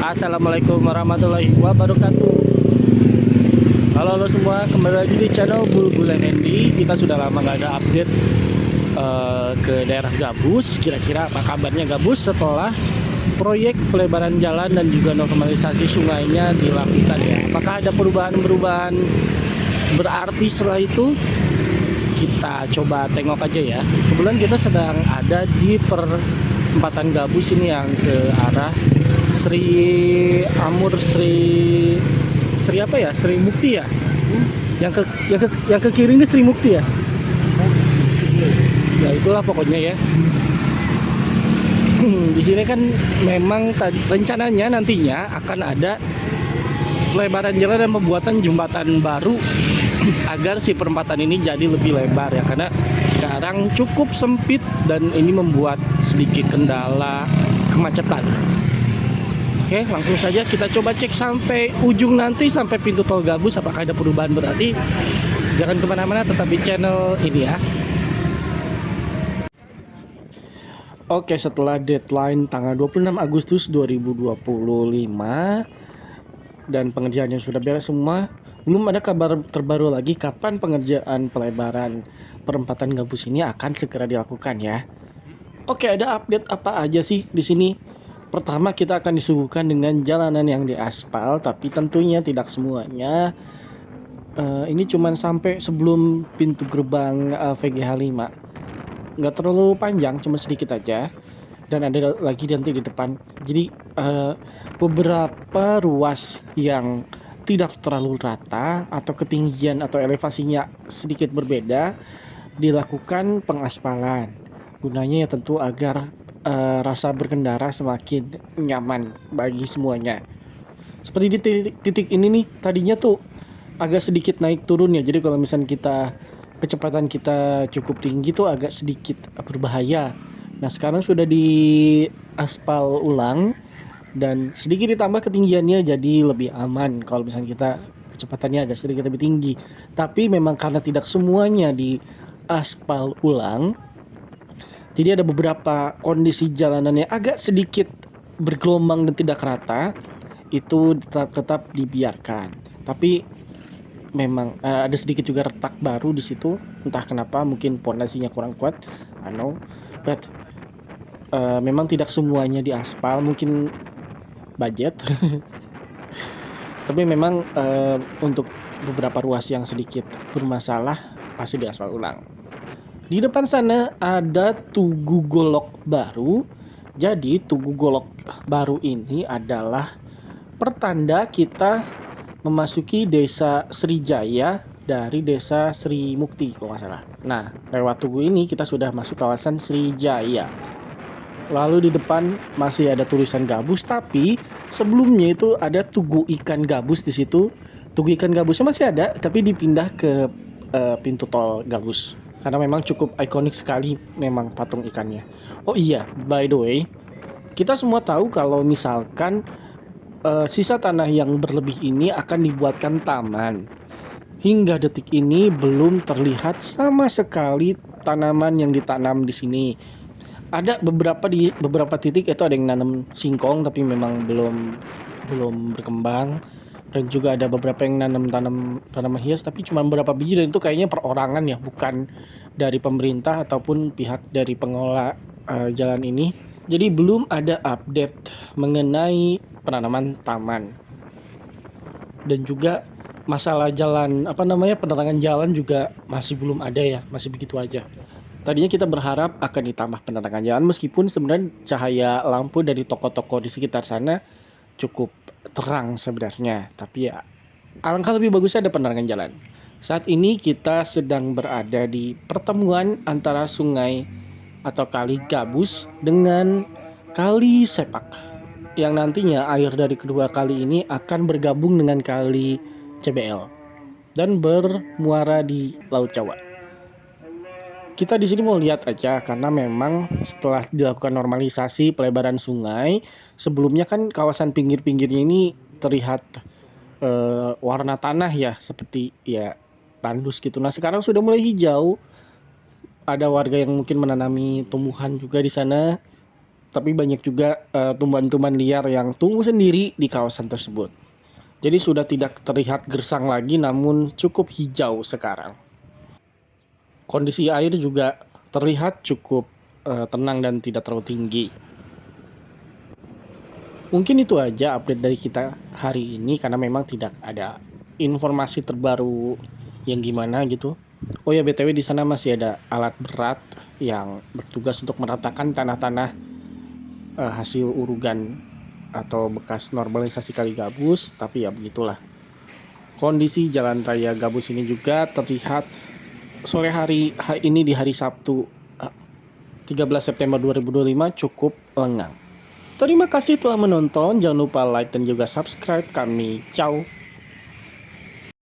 Assalamualaikum warahmatullahi wabarakatuh. Halo semua, kembali lagi di channel Bulbul Effendi. Kita sudah lama nggak ada update ke daerah Gabus. Kira-kira apa kabarnya Gabus setelah proyek pelebaran jalan dan juga normalisasi sungainya dilakukan ya? Apakah ada perubahan-perubahan berarti setelah itu? Kita coba tengok aja ya. Kebetulan kita sedang ada di perempatan Gabus ini yang ke arah Sri apa ya? Sri Mukti ya? Yang ke kiri ini Sri Mukti ya? Ya itulah pokoknya ya. Di sini kan memang rencananya nantinya akan ada pelebaran jalan dan pembuatan jembatan baru agar si perempatan ini jadi lebih lebar ya, karena sekarang cukup sempit dan ini membuat sedikit kendala kemacetan. Oke, langsung saja kita coba cek sampai ujung nanti, sampai pintu tol Gabus apakah ada perubahan berarti. Jangan kemana-mana, tetap di channel ini ya. Oke, setelah deadline tanggal 26 Agustus 2025 dan pengerjaannya sudah beres semua, belum ada kabar terbaru lagi kapan pengerjaan pelebaran perempatan Gabus ini akan segera dilakukan ya. Oke, ada update apa aja sih di sini? Pertama, kita akan disuguhkan dengan jalanan yang diaspal, tapi tentunya tidak semuanya. Ini cuman sampai sebelum pintu gerbang VGH 5. Nggak terlalu panjang, cuma sedikit aja. Dan ada lagi nanti di depan. Jadi beberapa ruas yang tidak terlalu rata atau ketinggian atau elevasinya sedikit berbeda dilakukan pengaspalan. Gunanya ya tentu agar rasa berkendara semakin nyaman bagi semuanya. Seperti di titik ini nih, tadinya tuh agak sedikit naik turun ya. Jadi kalau misalnya kecepatan kita cukup tinggi tuh agak sedikit berbahaya. Nah sekarang sudah di aspal ulang dan sedikit ditambah ketinggiannya jadi lebih aman kalau misalnya kita kecepatannya agak sedikit lebih tinggi. Tapi memang karena tidak semuanya di aspal ulang, jadi ada beberapa kondisi jalanannya agak sedikit bergelombang dan tidak rata, itu tetap dibiarkan. Tapi memang ada sedikit juga retak baru di situ, entah kenapa, mungkin pondasinya kurang kuat, I know, but memang tidak semuanya di aspal, mungkin budget. Tapi memang untuk beberapa ruas yang sedikit bermasalah pasti diaspal ulang. Di depan sana ada Tugu Golok baru. Jadi Tugu Golok baru ini adalah pertanda kita memasuki desa Srijaya dari desa Sri Mukti kalau nggak salah. Nah, lewat Tugu ini kita sudah masuk kawasan Srijaya. Lalu di depan masih ada tulisan Gabus, tapi sebelumnya itu ada Tugu Ikan Gabus di situ. Tugu Ikan Gabusnya masih ada, tapi dipindah ke pintu tol Gabus. Karena memang cukup ikonik sekali memang patung ikannya. Oh iya, by the way, kita semua tahu kalau misalkan sisa tanah yang berlebih ini akan dibuatkan taman. Hingga detik ini belum terlihat sama sekali tanaman yang ditanam di sini. Ada di beberapa titik itu ada yang nanam singkong tapi memang belum berkembang, dan juga ada beberapa yang nanam tanaman hias tapi cuma beberapa biji, dan itu kayaknya perorangan ya, bukan dari pemerintah ataupun pihak dari pengelola jalan ini. Jadi belum ada update mengenai penanaman taman. Dan juga masalah jalan penerangan jalan juga masih belum ada ya, masih begitu aja. Tadinya kita berharap akan ditambah penerangan jalan, meskipun sebenarnya cahaya lampu dari toko-toko di sekitar sana cukup terang sebenarnya. Tapi ya alangkah lebih bagusnya ada penerangan jalan. Saat ini kita sedang berada di pertemuan antara sungai atau kali Gabus dengan kali Sepak, yang nantinya air dari kedua kali ini akan bergabung dengan kali CBL dan bermuara di Laut Jawa. Kita di sini mau lihat aja karena memang setelah dilakukan normalisasi pelebaran sungai, sebelumnya kan kawasan pinggir-pinggirnya ini terlihat warna tanah ya, seperti ya tandus gitu. Nah, sekarang sudah mulai hijau. Ada warga yang mungkin menanami tumbuhan juga di sana. Tapi banyak juga tumbuhan-tumbuhan liar yang tumbuh sendiri di kawasan tersebut. Jadi sudah tidak terlihat gersang lagi namun cukup hijau sekarang. Kondisi air juga terlihat cukup tenang dan tidak terlalu tinggi. Mungkin itu aja update dari kita hari ini karena memang tidak ada informasi terbaru yang gimana gitu. Oh ya BTW di sana masih ada alat berat yang bertugas untuk meratakan tanah-tanah hasil urugan atau bekas normalisasi kali gabus, tapi ya begitulah. Kondisi jalan raya gabus ini juga terlihat sore hari ini di hari Sabtu 13 September 2025 cukup lengang. Terima kasih telah menonton, jangan lupa like dan juga subscribe kami. Ciao.